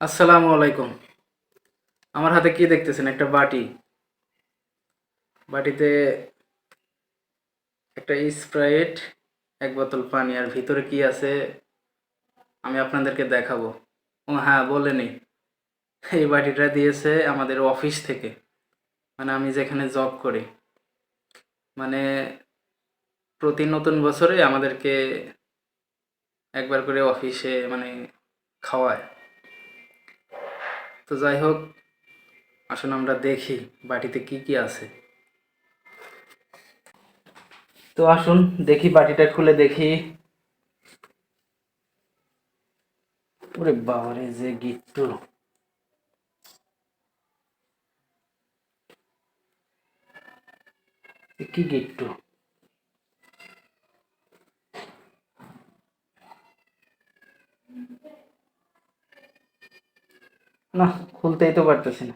আসসালামু আলাইকুম। আমার হাতে কি দেখতেছেন? একটা বাটি। বাটিতে একটা স্প্রাইট, এক বোতল পানি, আর ভিতরে কি আছে আমি আপনাদেরকে দেখাবো। ও হ্যাঁ, বলেনি, এই বাটিটা দিয়েছে আমাদের অফিস থেকে, মানে আমি যেখানে জব করি। মানে প্রতি নতুন বছরে আমাদেরকে একবার করে অফিসে মানে খাওয়ায়। তো যাই হোক, আসুন আমরা দেখি বাটিতে কি কি আছে। তো আসুন দেখি, বাটিটা খুলে দেখি। ওরে বাবারে, যে গিট্টু! কি গিট্টু! না, খুলতেই তো পারতেছি না।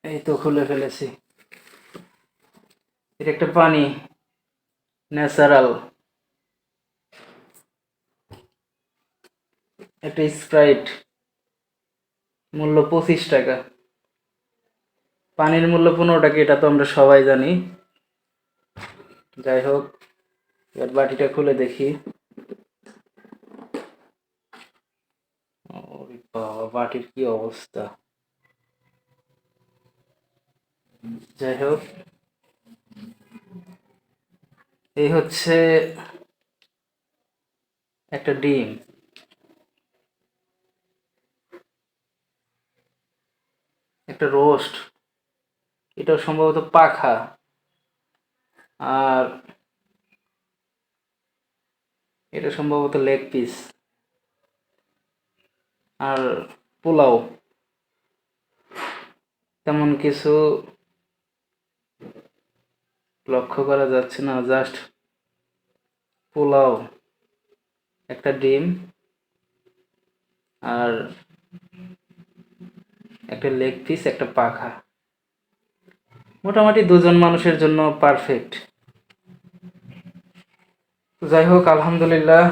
এই তো খুলে ফেলেছি। এটা একটা পানি, ন্যাচারাল। একটা স্প্রাইট, মূল্য 25 টাকা। পানির মূল্য 15 টাকা, এটা তো আমরা সবাই জানি। যাই হোক, এবার বাটিটা খুলে দেখি। ওরে বাবা, বাটির কি অবস্থা! যাই হোক, এই হচ্ছে একটা ডিম, একটা রোস্ট, এটা সম্ভবত পাখা, আর এটা সম্ভবত লেগ পিস, আর পোলাও। তেমন কিছু লক্ষ্য করা যাচ্ছে না, জাস্ট পোলাও, একটা ডিম, আর একটা লেগ পিস, একটা পাখা। মোটামুটি দুজন মানুষের জন্য পারফেক্ট। তো যাই হোক, আলহামদুলিল্লাহ,